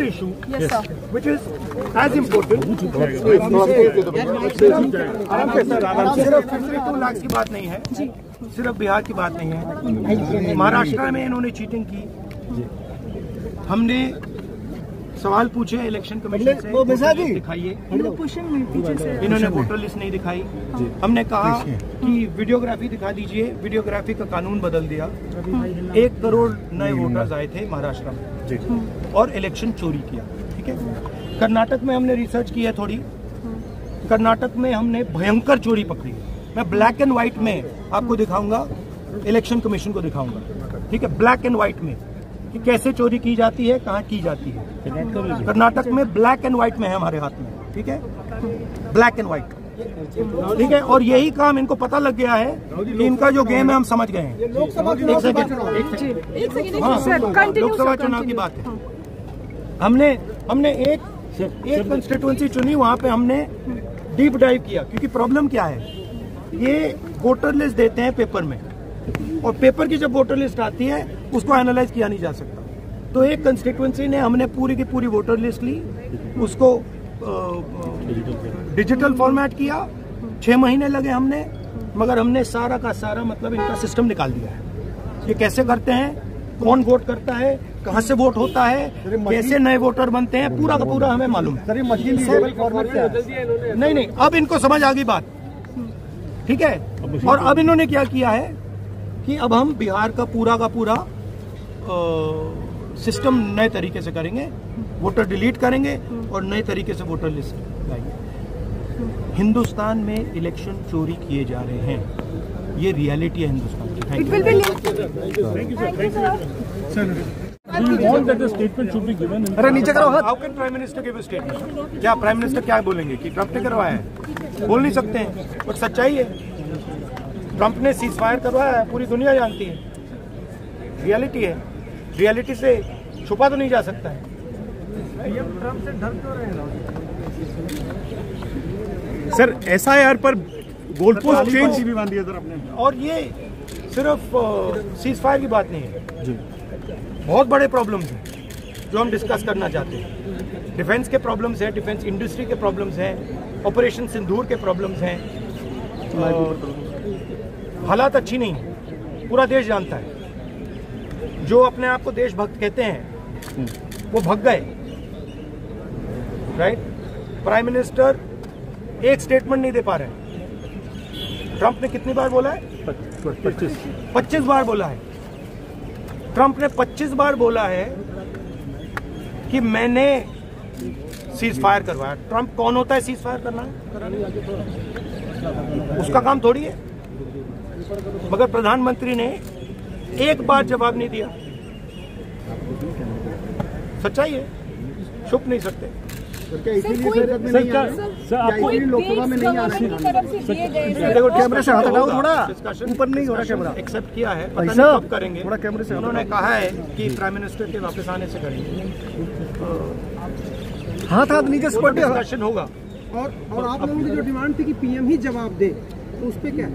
another issue, which is as important. सिर्फ 52 लाख की बात नहीं है, सिर्फ बिहार की बात नहीं है। महाराष्ट्र में इन्होंने चीटिंग की। हमने सवाल पूछे इलेक्शन कमीशन से, दिखाइए, इन्होंने वोटर लिस्ट नहीं दिखाई। हमने कहा कि वीडियोग्राफी दिखा दीजिए, वीडियोग्राफी का कानून बदल दिया। 1 करोड़ नए वोटर्स आए थे महाराष्ट्र में और इलेक्शन चोरी किया। ठीक है, कर्नाटक में हमने रिसर्च की है थोड़ी। कर्नाटक में हमने भयंकर चोरी पकड़ी। मैं ब्लैक एंड व्हाइट में आपको दिखाऊंगा, इलेक्शन कमीशन को दिखाऊंगा। ठीक है, ब्लैक एंड व्हाइट में कि कैसे चोरी की जाती है, कहाँ की जाती है। कर्नाटक में ब्लैक एंड व्हाइट में है हमारे हाथ में। ठीक है, ब्लैक एंड व्हाइट। ठीक है, और यही काम इनको पता लग गया है कि इनका जो गेम है हम समझ गए हैं। लोकसभा चुनाव की बात है। हमने एक कंस्टिट्यूएंसी चुनी, वहां पे हमने डीप डाइव किया। क्योंकि प्रॉब्लम क्या है, ये वोटर लिस्ट देते हैं पेपर में, और पेपर की जब वोटर लिस्ट आती है उसको एनालाइज किया नहीं जा सकता। तो एक कंस्टिट्यूएंसी ने हमने पूरी की पूरी वोटर लिस्ट ली, उसको डिजिटल फॉर्मेट किया। 6 महीने लगे हमने, मगर हमने सारा का सारा मतलब इनका सिस्टम निकाल दिया है। ये कैसे करते हैं, कौन वोट करता है, कहाँ से वोट होता है, कैसे नए वोटर बनते हैं, पूरा का पूरा हमें मालूम है। नहीं, अब इनको समझ आ गई बात। ठीक है, और अब इन्होंने क्या किया है कि अब हम बिहार का पूरा सिस्टम नए तरीके से करेंगे, वोटर डिलीट करेंगे और नए तरीके से वोटर लिस्ट लाएंगे। हिंदुस्तान में इलेक्शन चोरी किए जा रहे हैं, ये रियलिटी है हिंदुस्तान की। अरे नीचे करो। How can prime minister give a statement? क्या प्राइम मिनिस्टर क्या बोलेंगे कि ट्रंप ने करवाया है? बोल नहीं सकते हैं, बट सच्चाई है। ट्रंप ने सीज फायर करवाया है, पूरी दुनिया जानती है। रियलिटी है, रियलिटी से छुपा तो नहीं जा सकता है। ट्रंप से डर क्यों रहे सर? SIR पर गोल पोस्ट चेंज भी बांध दिया सर आपने। और ये सिर्फ सीज फायर की बात नहीं है जी, बहुत बड़े प्रॉब्लम्स हैं जो हम डिस्कस करना चाहते हैं। डिफेंस के प्रॉब्लम्स हैं, डिफेंस इंडस्ट्री के प्रॉब्लम्स हैं, ऑपरेशन सिंदूर के प्रॉब्लम्स हैं। हालात अच्छी नहीं है, पूरा देश जानता है। जो अपने आप को देशभक्त कहते हैं वो भग गए। राइट, प्राइम मिनिस्टर एक स्टेटमेंट नहीं दे पा रहे। ट्रंप ने कितनी बार बोला है? 25 बार बोला है। ट्रंप ने 25 बार बोला है कि मैंने सीज फायर करवाया। ट्रंप कौन होता है सीज फायर करना? उसका काम थोड़ी है। मगर प्रधानमंत्री ने एक बार जवाब नहीं दिया। सच्चाई है, छुप नहीं सकते। लोकसभा में नहीं आ रही। देखो कैमरे से हाथ हटाओ थोड़ा, ऊपर नहीं हो रहा कैमरा। एक्सेप्ट किया है, पता नहीं कब करेंगे। थोड़ा कैमरे से उन्होंने कहा है कि प्राइम मिनिस्टर के वापस आने से करेंगे। हाथ नीचे डिस्कशन होगा। और आप लोगों की जो डिमांड थी कि PM ही जवाब दे, तो उस पर क्या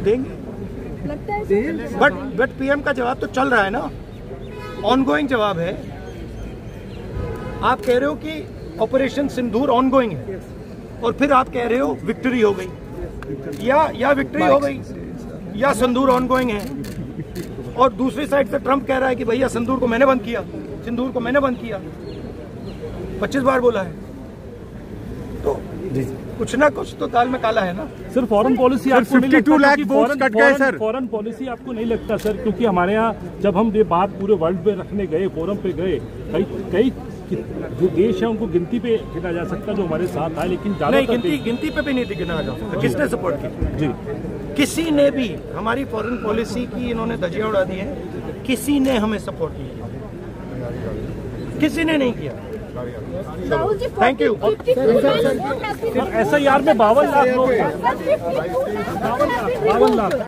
देंगे? बट PM का जवाब तो चल रहा है ना, ऑनगोइंग जवाब है। आप कह रहे हो कि ऑपरेशन सिंदूर ऑनगोइंग है, और फिर आप कह रहे हो विक्ट्री हो गई, या विक्ट्री हो गई, या सिंदूर ऑनगोइंग है। और दूसरी साइड से ट्रंप कह रहा है कि भैया सिंदूर को मैंने बंद किया, सिंदूर को मैंने बंद किया। 25 बार बोला है, तो कुछ ना कुछ तो दाल में काला है ना। सर फॉरेन पॉलिसी आपको 52 लाख वोट्स कट गए सर। फॉरेन पॉलिसी आपको नहीं लगता सर? क्योंकि हमारे यहाँ जब हम ये बात पूरे वर्ल्ड में रखने गए, फोरम पे गए, कई जो देश है उनको गिनती पे गिना जा सकता जो हमारे साथ आए, लेकिन गिनती पे भी नहीं गिना जा सकता। किसने सपोर्ट किया जी? किसी ने भी हमारी फॉरेन पॉलिसी की इन्होंने धज्जियां उड़ा दी है। किसी ने हमें सपोर्ट नहीं किया, किसी ने नहीं किया। Thank you. SIR में 52 लाख लोग, 52 लाख